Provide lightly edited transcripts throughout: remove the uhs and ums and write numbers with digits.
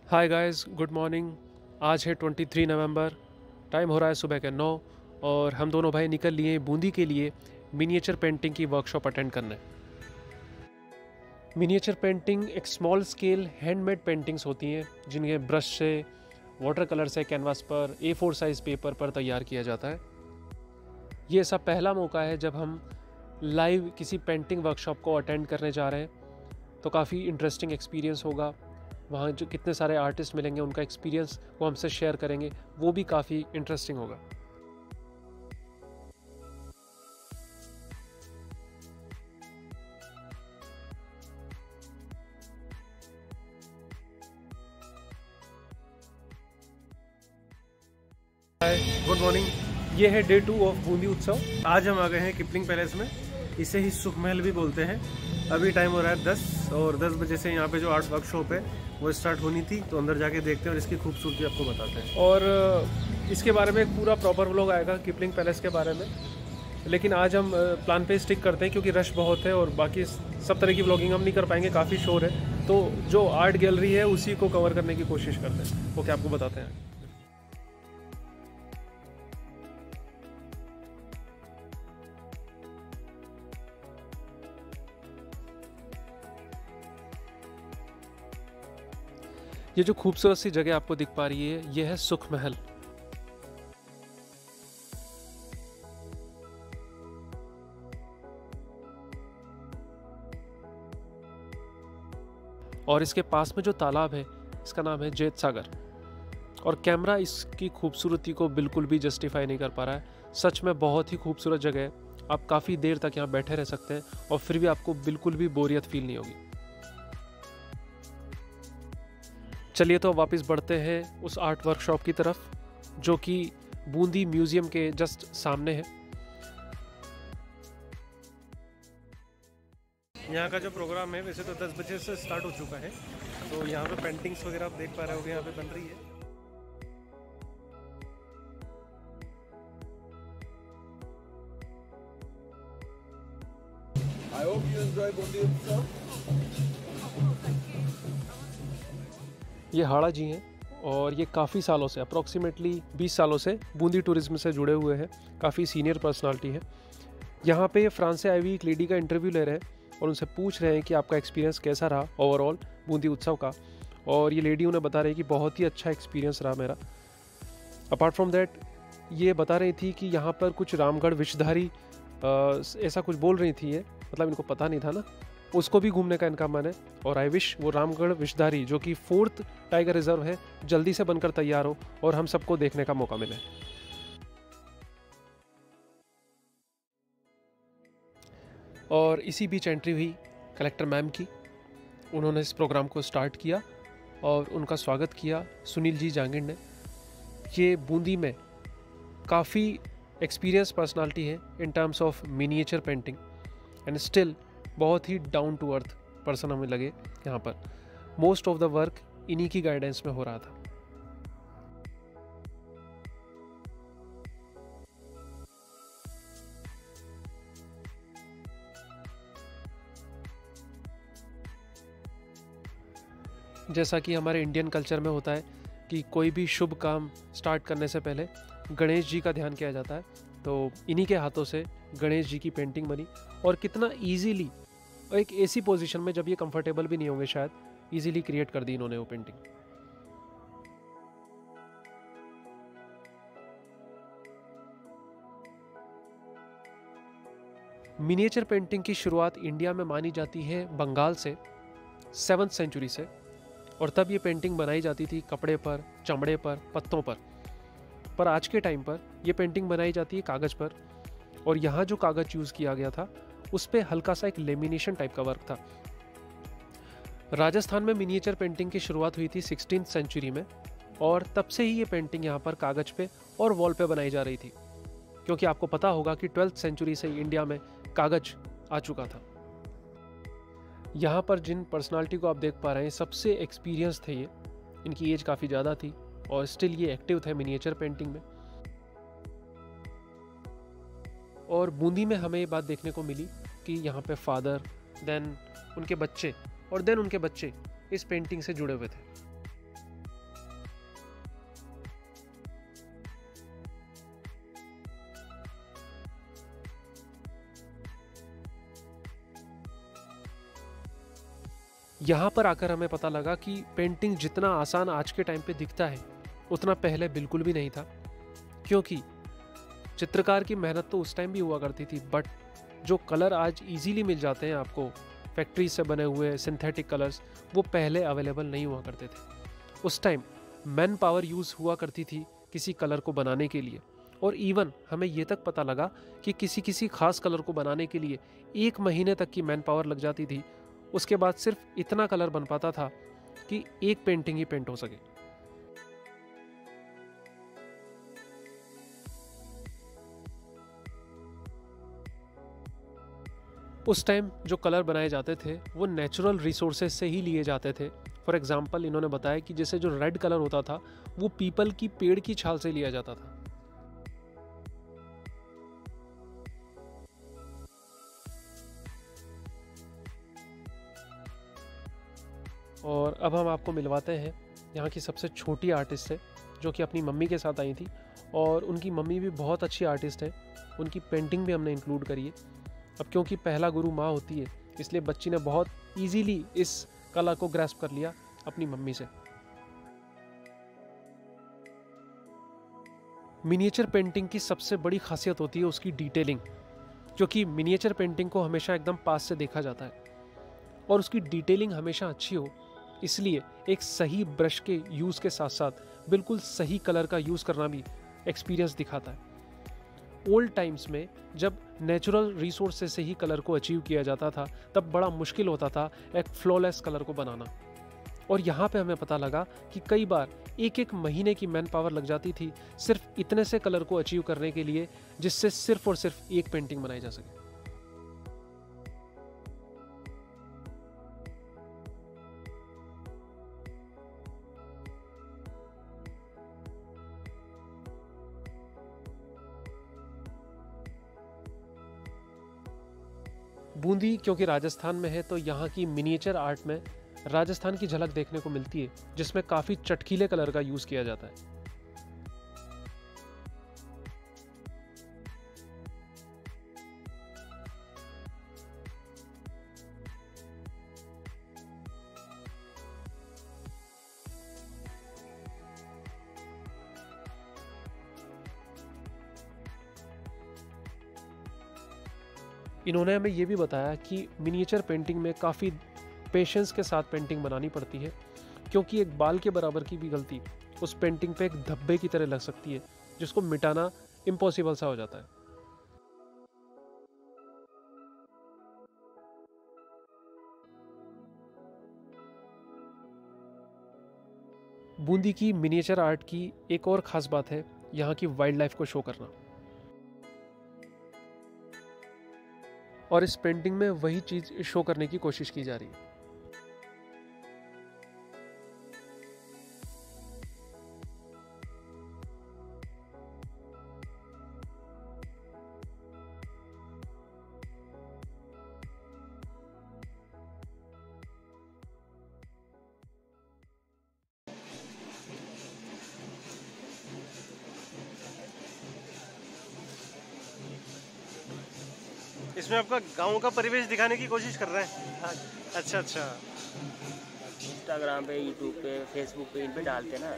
Hi guys, good morning. आज है 23 नवंबर। Time हो रहा है सुबह के 9 और हम दोनों भाई निकल लिए बूंदी के लिए मिनिएचर पेंटिंग की वर्कशॉप अटेंड करने। मिनिएचर पेंटिंग एक स्मॉल स्केल हैंडमेड पेंटिंग्स होती हैं जिन्हें ब्रश से, वाटर कलर से कैनवास पर A4 साइज़ पेपर पर तैयार किया जाता है। ये ऐसा पहला मौका है जब हम लाइव किसी पेंटिंग वर्कशॉप को अटेंड करने जा रहे हैं, तो काफ़ी इंटरेस्टिंग एक्सपीरियंस होगा। वहाँ जो कितने सारे आर्टिस्ट मिलेंगे, उनका एक्सपीरियंस वो हमसे शेयर करेंगे, वो भी काफ़ी इंटरेस्टिंग होगा। हाय, गुड मॉर्निंग। ये है डे 2 ऑफ बूंदी उत्सव। आज हम आ गए हैं किपलिंग पैलेस में। इसे ही सुख महल भी बोलते हैं। अभी टाइम हो रहा है 10 और 10 बजे से यहाँ पे जो आर्ट वर्कशॉप है वो स्टार्ट होनी थी, तो अंदर जाके देखते हैं और इसकी खूबसूरती आपको बताते हैं। और इसके बारे में एक पूरा प्रॉपर व्लॉग आएगा किपलिंग पैलेस के बारे में, लेकिन आज हम प्लान पे स्टिक करते हैं क्योंकि रश बहुत है और बाकी सब तरह की व्लॉगिंग हम नहीं कर पाएंगे, काफ़ी शोर है। तो जो आर्ट गैलरी है उसी को कवर करने की कोशिश करते हैं, वो क्या आपको बताते हैं। ये जो खूबसूरत सी जगह आपको दिख पा रही है, ये है सुख महल। और इसके पास में जो तालाब है, इसका नाम है जैत सागर। और कैमरा इसकी खूबसूरती को बिल्कुल भी जस्टिफाई नहीं कर पा रहा है। सच में बहुत ही खूबसूरत जगह है। आप काफ़ी देर तक यहाँ बैठे रह सकते हैं और फिर भी आपको बिल्कुल भी बोरियत फील नहीं होगी। चलिए तो वापस बढ़ते हैं उस आर्ट वर्कशॉप की तरफ, जो कि बूंदी म्यूजियम के जस्ट सामने है। यहाँ का जो प्रोग्राम है वैसे तो 10 बजे से स्टार्ट हो चुका है, तो यहाँ पे पेंटिंग्स वगैरह आप देख पा रहे होंगे, यहाँ पे बन रही है। I hope you enjoy Bundi Utsav. ये हाड़ा जी हैं और ये काफ़ी सालों से, अप्रॉक्सीमेटली 20 सालों से बूंदी टूरिज्म से जुड़े हुए हैं। काफ़ी सीनियर पर्सनालिटी है। यहाँ पे फ्रांस से आई हुई एक लेडी का इंटरव्यू ले रहे हैं और उनसे पूछ रहे हैं कि आपका एक्सपीरियंस कैसा रहा ओवरऑल बूंदी उत्सव का। और ये लेडी उन्हें बता रही है कि बहुत ही अच्छा एक्सपीरियंस रहा मेरा। अपार्ट फ्रॉम दैट, ये बता रही थी कि यहाँ पर कुछ रामगढ़ विषधारी ऐसा कुछ बोल रही थी, ये मतलब इनको पता नहीं था ना, उसको भी घूमने का इनका मन है। और आई विश वो रामगढ़ विषधारी, जो कि 4th टाइगर रिजर्व है, जल्दी से बनकर तैयार हो और हम सबको देखने का मौका मिले। और इसी बीच एंट्री हुई कलेक्टर मैम की। उन्होंने इस प्रोग्राम को स्टार्ट किया और उनका स्वागत किया सुनील जी जांगिड़ ने। ये बूंदी में काफ़ी एक्सपीरियंस पर्सनालिटी है in terms of miniature painting and still बहुत ही डाउन टू अर्थ पर्सन हमें लगे यहाँ पर। मोस्ट ऑफ द वर्क इन्हीं की गाइडेंस में हो रहा था। जैसा कि हमारे इंडियन कल्चर में होता है कि कोई भी शुभ काम स्टार्ट करने से पहले गणेश जी का ध्यान किया जाता है, तो इन्हीं के हाथों से गणेश जी की पेंटिंग बनी। और कितना इजीली, एक ऐसी पोजीशन में जब ये कंफर्टेबल भी नहीं होंगे शायद, इजीली क्रिएट कर दी इन्होंने वो पेंटिंग। मिनिएचर पेंटिंग की शुरुआत इंडिया में मानी जाती है बंगाल से, 7th सेंचुरी से। और तब ये पेंटिंग बनाई जाती थी कपड़े पर, चमड़े पर, पत्तों पर आज के टाइम पर ये पेंटिंग बनाई जाती है कागज़ पर। और यहाँ जो कागज़ यूज़ किया गया था उस पर हल्का सा एक लेमिनेशन टाइप का वर्क था। राजस्थान में मिनिएचर पेंटिंग की शुरुआत हुई थी 16th सेंचुरी में, और तब से ही ये पेंटिंग यहाँ पर कागज़ पे और वॉल पे बनाई जा रही थी, क्योंकि आपको पता होगा कि 12th सेंचुरी से इंडिया में कागज़ आ चुका था। यहाँ पर जिन पर्सनालिटी को आप देख पा रहे हैं, सबसे एक्सपीरियंस थे ये। इनकी एज काफ़ी ज़्यादा थी और स्टिल ये एक्टिव थे मिनिएचर पेंटिंग में। और बूंदी में हमें ये बात देखने को मिली कि यहाँ पे फादर, देन उनके बच्चे और देन उनके बच्चे इस पेंटिंग से जुड़े हुए थे। यहाँ पर आकर हमें पता लगा कि पेंटिंग जितना आसान आज के टाइम पे दिखता है उतना पहले बिल्कुल भी नहीं था, क्योंकि चित्रकार की मेहनत तो उस टाइम भी हुआ करती थी, बट जो कलर आज इजीली मिल जाते हैं आपको फैक्ट्री से बने हुए सिंथेटिक कलर्स, वो पहले अवेलेबल नहीं हुआ करते थे। उस टाइम मैन पावर यूज़ हुआ करती थी किसी कलर को बनाने के लिए, और इवन हमें ये तक पता लगा कि किसी खास कलर को बनाने के लिए 1 महीने तक की मैन पावर लग जाती थी। उसके बाद सिर्फ इतना कलर बन पाता था कि एक पेंटिंग ही पेंट हो सके। उस टाइम जो कलर बनाए जाते थे वो नेचुरल रिसोर्सेज से ही लिए जाते थे। फॉर एग्जांपल इन्होंने बताया कि जैसे जो रेड कलर होता था वो पीपल की पेड़ की छाल से लिया जाता था। और अब हम आपको मिलवाते हैं यहाँ की सबसे छोटी आर्टिस्ट से, जो कि अपनी मम्मी के साथ आई थी, और उनकी मम्मी भी बहुत अच्छी आर्टिस्ट है। उनकी पेंटिंग भी हमने इंक्लूड करी है। अब क्योंकि पहला गुरु माँ होती है, इसलिए बच्ची ने बहुत इजीली इस कला को ग्रैस्प कर लिया अपनी मम्मी से। मिनिएचर पेंटिंग की सबसे बड़ी खासियत होती है उसकी डिटेलिंग, क्योंकि मिनिएचर पेंटिंग को हमेशा एकदम पास से देखा जाता है और उसकी डिटेलिंग हमेशा अच्छी हो, इसलिए एक सही ब्रश के यूज़ के साथ साथ बिल्कुल सही कलर का यूज़ करना भी एक्सपीरियंस दिखाता है। ओल्ड टाइम्स में जब नेचुरल रिसोर्सेज से ही कलर को अचीव किया जाता था, तब बड़ा मुश्किल होता था एक फ्लॉलेस कलर को बनाना। और यहाँ पे हमें पता लगा कि कई बार 1-1 महीने की मैन पावर लग जाती थी सिर्फ इतने से कलर को अचीव करने के लिए, जिससे सिर्फ और सिर्फ एक पेंटिंग बनाई जा सके। बूंदी क्योंकि राजस्थान में है, तो यहाँ की मिनिएचर आर्ट में राजस्थान की झलक देखने को मिलती है, जिसमें काफ़ी चटकीले कलर का यूज़ किया जाता है। इन्होंने हमें ये भी बताया कि मिनिएचर पेंटिंग में काफ़ी पेशेंस के साथ पेंटिंग बनानी पड़ती है, क्योंकि एक बाल के बराबर की भी गलती उस पेंटिंग पे एक धब्बे की तरह लग सकती है, जिसको मिटाना इम्पॉसिबल सा हो जाता है। बूंदी की मिनिएचर आर्ट की एक और ख़ास बात है यहाँ की वाइल्ड लाइफ को शो करना, और इस पेंटिंग में वही चीज़ शो करने की कोशिश की जा रही है। इसमें आपका गांव का परिवेश दिखाने की कोशिश कर रहे हैं। हाँ, अच्छा अच्छा। इंस्टाग्राम पे, यूट्यूब पे, फेसबुक पे, इन पे डालते ना,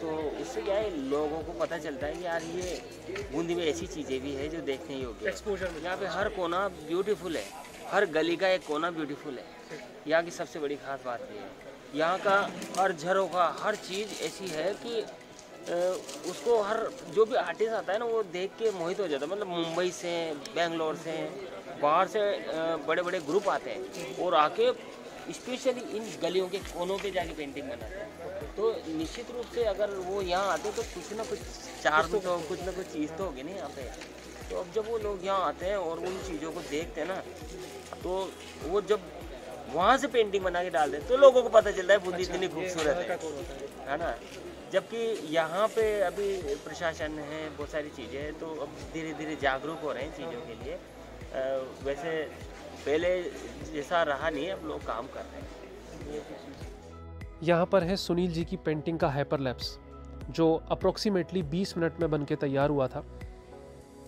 तो इससे क्या है, लोगों को पता चलता है कि यार ये बूंदी में ऐसी चीज़ें भी है जो देखने योग्य है। एक्सपोजर यहाँ पे हर कोना ब्यूटीफुल है, हर गली का एक कोना ब्यूटीफुल है। यहाँ की सबसे बड़ी खास बात ये है, यहाँ का हर झरोखा, हर चीज़ ऐसी है कि उसको हर जो भी आर्टिस्ट आता है ना, वो देख के मोहित हो जाता है। मतलब मुंबई से, बेंगलोर से, बाहर से बड़े बड़े ग्रुप आते हैं और आके स्पेशली इन गलियों के कोनों पे जाके पेंटिंग बनाते हैं। तो निश्चित रूप से अगर वो यहाँ आते तो कुछ ना कुछ चार्म तो कुछ ना कुछ चीज़ तो होगी नहीं यहाँ पे। तो अब जब वो लोग यहाँ आते हैं और उन चीज़ों को देखते हैं ना, तो वो जब वहाँ से पेंटिंग बना के डालते हैं तो लोगों को पता चलता है बूंदी इतनी खूबसूरत है ना। जबकि यहाँ पे अभी प्रशासन है, बहुत सारी चीज़ें हैं, तो अब धीरे धीरे जागरूक हो रहे हैं चीज़ों के लिए। वैसे पहले जैसा रहा नहीं है, अब लोग काम कर रहे हैं। यहाँ पर है सुनील जी की पेंटिंग का हाइपरलैप्स, जो अप्रोक्सीमेटली 20 मिनट में बन के तैयार हुआ था।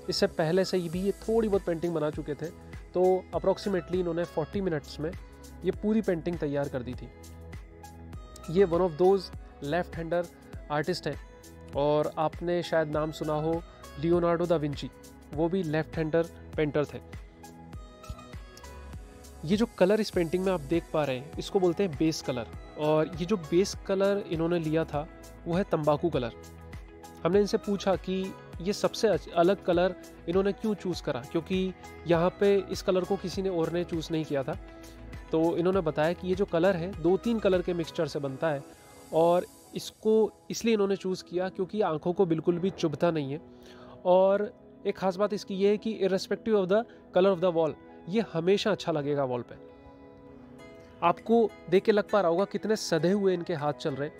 इससे पहले से ही भी ये थोड़ी बहुत पेंटिंग बना चुके थे, तो अप्रोक्सीमेटली इन्होंने 40 मिनट्स में ये पूरी पेंटिंग तैयार कर दी थी। ये one of those left hander artist हैं, और आपने शायद नाम सुना हो लियोनार्डो दा विंची, वो भी लेफ्ट हैंडर पेंटर थे। ये जो कलर इस पेंटिंग में आप देख पा रहे हैं, इसको बोलते हैं बेस कलर, और ये जो बेस कलर इन्होंने लिया था वो है तंबाकू कलर। हमने इनसे पूछा कि ये सबसे अलग कलर इन्होंने क्यों चूज़ करा, क्योंकि यहाँ पे इस कलर को किसी ने और ने चूज़ नहीं किया था। तो इन्होंने बताया कि ये जो कलर है 2-3 कलर के मिक्सचर से बनता है, और इसको इसलिए इन्होंने चूज़ किया क्योंकि आँखों को बिल्कुल भी चुभता नहीं है। और एक ख़ास बात इसकी ये है कि irrespective of the colour of the wall, ये हमेशा अच्छा लगेगा वॉल पे। आपको देख के लग पा रहा होगा कितने सधे हुए इनके हाथ चल रहे,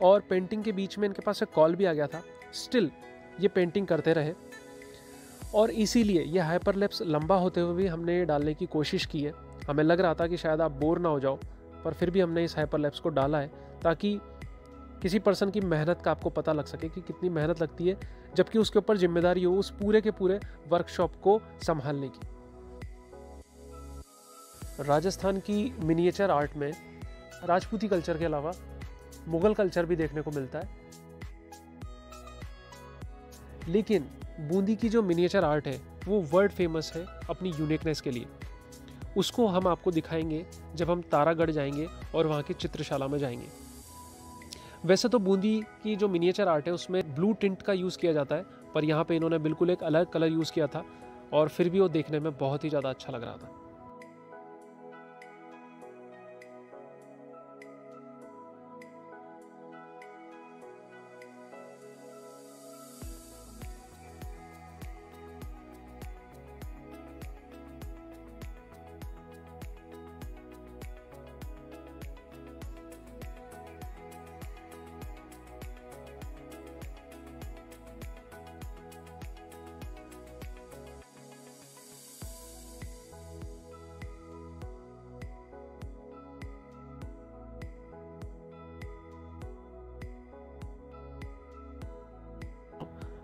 और पेंटिंग के बीच में इनके पास एक कॉल भी आ गया था, स्टिल ये पेंटिंग करते रहे। और इसीलिए ये हाइपरलैप्स लंबा होते हुए भी हमने डालने की कोशिश की है। हमें लग रहा था कि शायद आप बोर ना हो जाओ, पर फिर भी हमने इस हाइपरलैप्स को डाला है ताकि किसी पर्सन की मेहनत का आपको पता लग सके कि कितनी मेहनत लगती है, जबकि उसके ऊपर जिम्मेदारी हो उस पूरे के पूरे वर्कशॉप को संभालने की। राजस्थान की मिनिएचर आर्ट में राजपूती कल्चर के अलावा मुगल कल्चर भी देखने को मिलता है, लेकिन बूंदी की जो मिनिएचर आर्ट है वो वर्ल्ड फेमस है अपनी यूनिकनेस के लिए। उसको हम आपको दिखाएंगे जब हम तारागढ़ जाएंगे और वहाँ की चित्रशाला में जाएंगे। वैसे तो बूंदी की जो मिनिएचर आर्ट है उसमें ब्लू टिंट का यूज़ किया जाता है, पर यहाँ पे इन्होंने बिल्कुल एक अलग कलर यूज़ किया था, और फिर भी वो देखने में बहुत ही ज़्यादा अच्छा लग रहा था।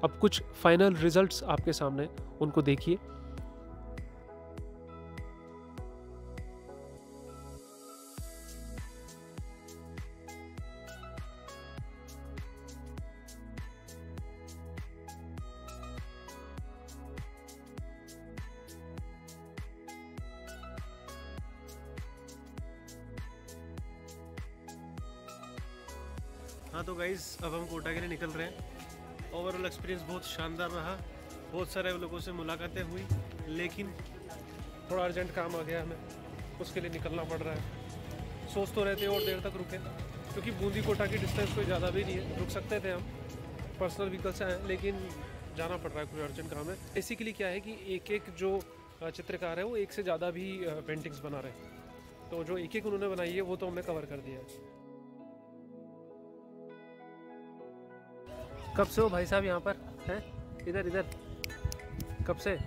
अब कुछ फाइनल रिजल्ट्स आपके सामने, उनको देखिए। हाँ तो गाइस, अब हम कोटा के लिए निकल रहे हैं। ओवरऑल एक्सपीरियंस बहुत शानदार रहा, बहुत सारे लोगों से मुलाकातें हुई, लेकिन थोड़ा अर्जेंट काम आ गया हमें, उसके लिए निकलना पड़ रहा है। सोच तो रहते और देर तक रुके, क्योंकि बूंदी कोटा की डिस्टेंस कोई ज़्यादा भी नहीं है, रुक सकते थे हम, पर्सनल व्हीकल से आए, लेकिन जाना पड़ रहा है, कुछ अर्जेंट काम है। बेसिकली क्या है कि एक एक जो चित्रकार है वो एक से ज़्यादा भी पेंटिंग्स बना रहे हैं, तो जो एक एक उन्होंने बनाई है वो तो हमने कवर कर दिया है। कब से हो भाई साहब यहाँ पर हैं? इधर इधर कब से?